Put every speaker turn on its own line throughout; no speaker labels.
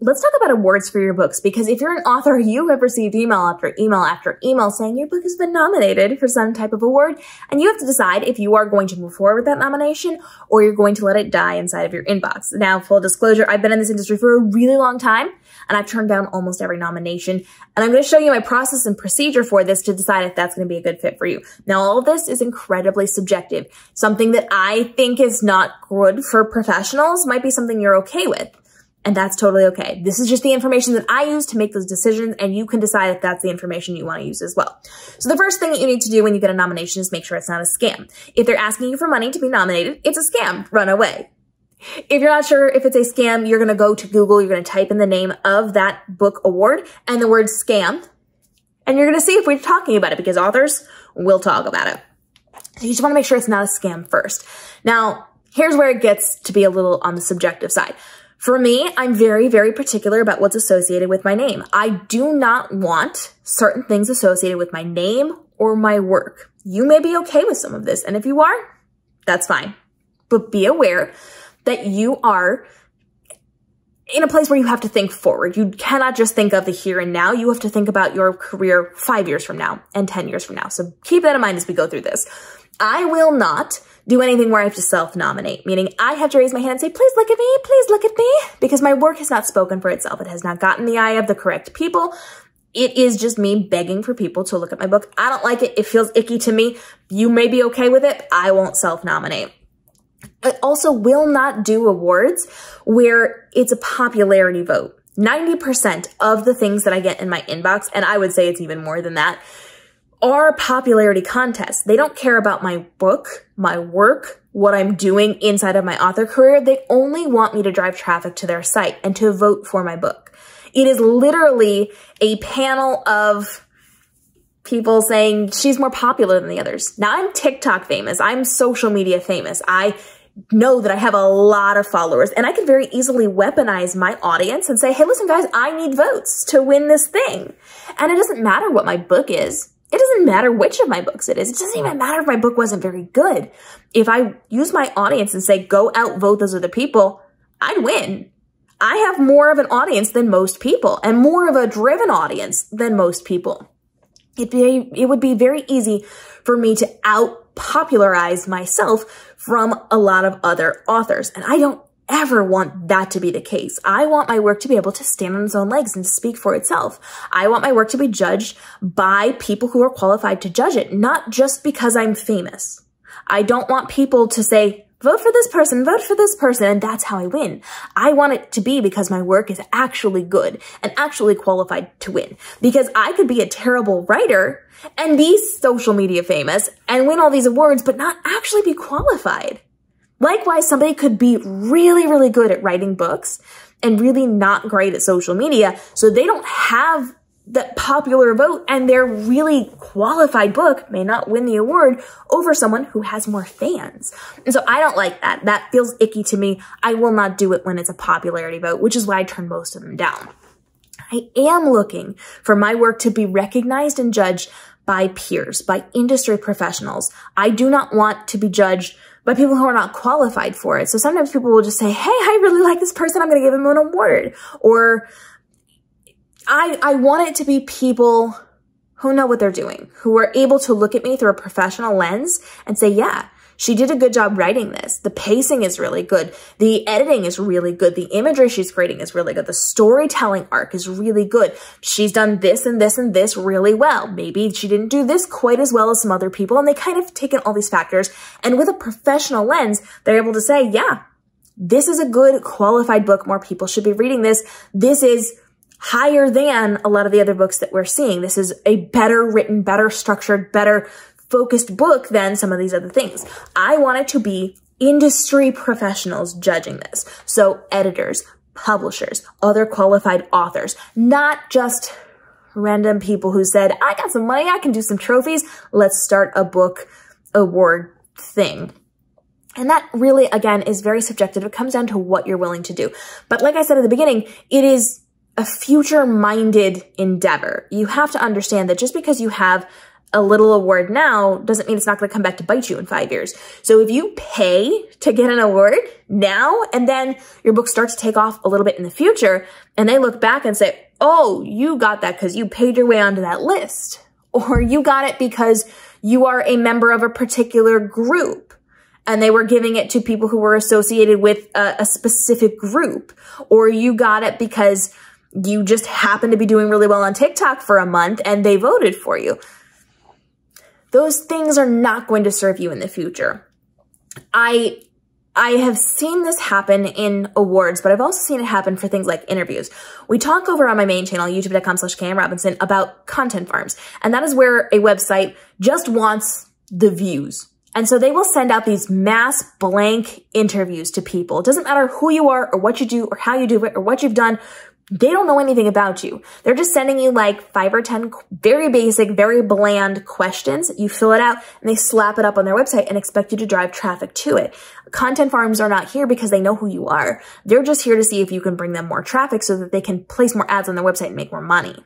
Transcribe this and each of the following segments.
let's talk about awards for your books, because if you're an author, you have received email after email after email saying your book has been nominated for some type of award, and you have to decide if you are going to move forward with that nomination or you're going to let it die inside of your inbox. Now, full disclosure, I've been in this industry for a really long time, and I've turned down almost every nomination, and I'm going to show you my process and procedure for this to decide if that's going to be a good fit for you. Now, all of this is incredibly subjective. Something that I think is not good for professionals might be something you're okay with. And that's totally okay. This is just the information that I use to make those decisions, and you can decide if that's the information you want to use as well. So the first thing that you need to do when you get a nomination is make sure it's not a scam. If they're asking you for money to be nominated, it's a scam. Run away. If you're not sure if it's a scam, you're going to go to Google, you're going to type in the name of that book award and the word scam, and you're going to see if we're talking about it, because authors will talk about it. So you just want to make sure it's not a scam first. Now, here's where it gets to be a little on the subjective side. For me, I'm very, very particular about what's associated with my name. I do not want certain things associated with my name or my work. You may be okay with some of this, and if you are, that's fine. But be aware that you are in a place where you have to think forward. You cannot just think of the here and now. You have to think about your career 5 years from now and 10 years from now. So keep that in mind as we go through this. I will not do anything where I have to self-nominate, meaning I have to raise my hand and say, please look at me, please look at me, because my work has not spoken for itself. It has not gotten the eye of the correct people. It is just me begging for people to look at my book. I don't like it. It feels icky to me. You may be okay with it. I won't self-nominate. I also will not do awards where it's a popularity vote. 90% of the things that I get in my inbox, and I would say it's even more than that, are popularity contests. They don't care about my book, my work, what I'm doing inside of my author career. They only want me to drive traffic to their site and to vote for my book. It is literally a panel of people saying she's more popular than the others. Now, I'm TikTok famous. I'm social media famous. I know that I have a lot of followers, and I can very easily weaponize my audience and say, hey, listen, guys, I need votes to win this thing. And it doesn't matter what my book is. It doesn't matter which of my books it is. It doesn't even matter if my book wasn't very good. If I use my audience and say, go outvote those other people, I'd win. I have more of an audience than most people, and more of a driven audience than most people. It would be very easy for me to out-popularize myself from a lot of other authors, and I don't ever want that to be the case. I want my work to be able to stand on its own legs and speak for itself. I want my work to be judged by people who are qualified to judge it, not just because I'm famous. I don't want people to say, vote for this person, and that's how I win. I want it to be because my work is actually good and actually qualified to win. Because I could be a terrible writer and be social media famous and win all these awards, but not actually be qualified. Likewise, somebody could be really, really good at writing books and really not great at social media, so they don't have that popular vote, and their really qualified book may not win the award over someone who has more fans. And so I don't like that. That feels icky to me. I will not do it when it's a popularity vote, which is why I turn most of them down. I am looking for my work to be recognized and judged by peers, by industry professionals. I do not want to be judged by people who are not qualified for it. So sometimes people will just say, hey, I really like this person, I'm going to give him an award. Or I want it to be people who know what they're doing, who are able to look at me through a professional lens and say, yeah, she did a good job writing this. The pacing is really good. The editing is really good. The imagery she's creating is really good. The storytelling arc is really good. She's done this and this and this really well. Maybe she didn't do this quite as well as some other people. And they kind of take in all these factors. And with a professional lens, they're able to say, yeah, this is a good qualified book. More people should be reading this. This is higher than a lot of the other books that we're seeing. This is a better written, better structured, better focused book than some of these other things. I want it to be industry professionals judging this. So editors, publishers, other qualified authors, not just random people who said, I got some money, I can do some trophies, let's start a book award thing. And that really, again, is very subjective. It comes down to what you're willing to do. But like I said at the beginning, it is a future-minded endeavor. You have to understand that just because you have a little award now doesn't mean it's not going to come back to bite you in 5 years. So if you pay to get an award now, and then your book starts to take off a little bit in the future, and they look back and say, oh, you got that because you paid your way onto that list, or you got it because you are a member of a particular group, and they were giving it to people who were associated with a specific group, or you got it because you just happen to be doing really well on TikTok for a month and they voted for you. Those things are not going to serve you in the future. I have seen this happen in awards, but I've also seen it happen for things like interviews. We talk over on my main channel, youtube.com/KMRobinson, about content farms. And that is where a website just wants the views. And so they will send out these mass blank interviews to people. It doesn't matter who you are or what you do or how you do it or what you've done. They don't know anything about you. They're just sending you like 5 or 10 very basic, very bland questions. You fill it out and they slap it up on their website and expect you to drive traffic to it. Content farms are not here because they know who you are. They're just here to see if you can bring them more traffic so that they can place more ads on their website and make more money.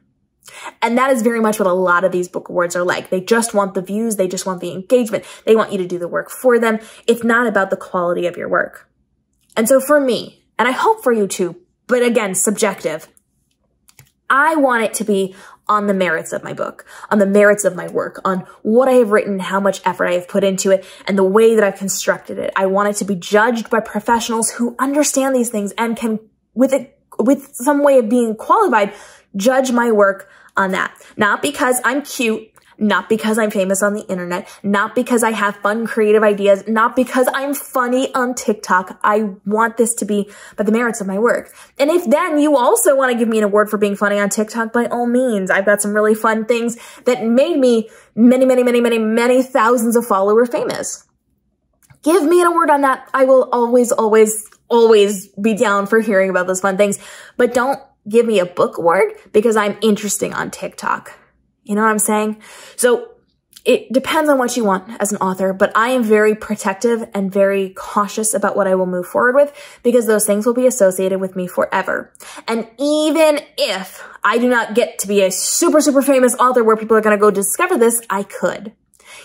And that is very much what a lot of these book awards are like. They just want the views. They just want the engagement. They want you to do the work for them. It's not about the quality of your work. And so for me, and I hope for you too, but again, subjective, I want it to be on the merits of my book, on the merits of my work, on what I have written, how much effort I have put into it, and the way that I've constructed it. I want it to be judged by professionals who understand these things and can, with some way of being qualified, judge my work on that. Not because I'm cute, not because I'm famous on the internet, not because I have fun, creative ideas, not because I'm funny on TikTok. I want this to be by the merits of my work. And if then you also want to give me an award for being funny on TikTok, by all means, I've got some really fun things that made me many thousands of followers famous. Give me an award on that. I will always be down for hearing about those fun things, but don't give me a book award because I'm interesting on TikTok. You know what I'm saying? So it depends on what you want as an author, but I am very protective and very cautious about what I will move forward with because those things will be associated with me forever. And even if I do not get to be a super famous author where people are going to go discover this, I could.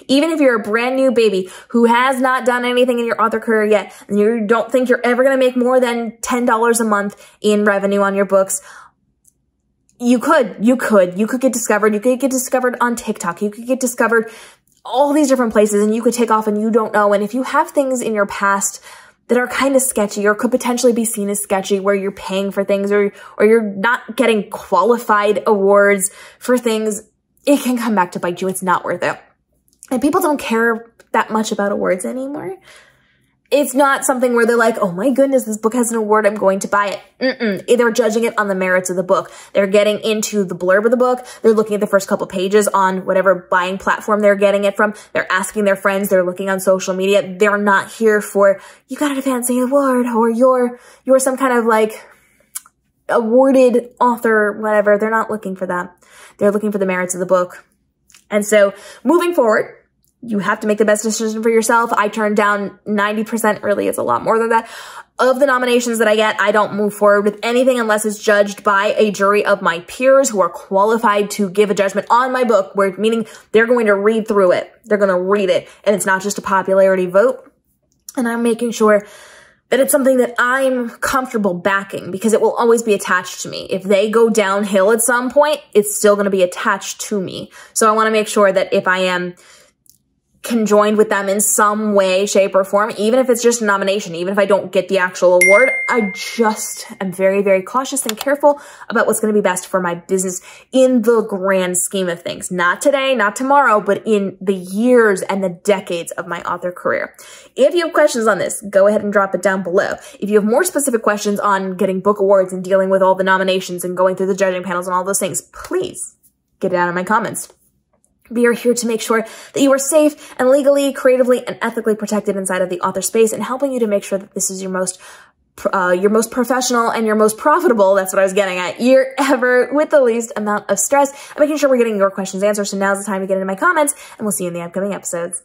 Even if you're a brand new baby who has not done anything in your author career yet, and you don't think you're ever going to make more than $10 a month in revenue on your books, you could get discovered. You could get discovered on TikTok. You could get discovered all these different places and you could take off and you don't know. And if you have things in your past that are kind of sketchy or could potentially be seen as sketchy where you're paying for things or you're not getting qualified awards for things, it can come back to bite you. It's not worth it. And people don't care that much about awards anymore. It's not something where they're like, oh my goodness, this book has an award, I'm going to buy it. They're judging it on the merits of the book. They're getting into the blurb of the book. They're looking at the first couple pages on whatever buying platform they're getting it from. They're asking their friends. They're looking on social media. They're not here for, you got a fancy award or you're some kind of like awarded author, whatever. They're not looking for that. They're looking for the merits of the book. And so moving forward, you have to make the best decision for yourself. I turned down 90%, really it's a lot more than that, of the nominations that I get. I don't move forward with anything unless it's judged by a jury of my peers who are qualified to give a judgment on my book, meaning they're going to read through it. They're going to read it, and it's not just a popularity vote. And I'm making sure that it's something that I'm comfortable backing because it will always be attached to me. If they go downhill at some point, it's still going to be attached to me. So I want to make sure that if I am conjoined with them in some way, shape, or form, even if it's just a nomination, even if I don't get the actual award, I just am very cautious and careful about what's going to be best for my business in the grand scheme of things. Not today, not tomorrow, but in the years and the decades of my author career. If you have questions on this, go ahead and drop it down below. If you have more specific questions on getting book awards and dealing with all the nominations and going through the judging panels and all those things, please get it down in my comments. We are here to make sure that you are safe and legally, creatively, and ethically protected inside of the author space and helping you to make sure that this is your most professional and your most profitable, that's what I was getting at, year ever with the least amount of stress and making sure we're getting your questions answered. So now's the time to get into my comments and we'll see you in the upcoming episodes.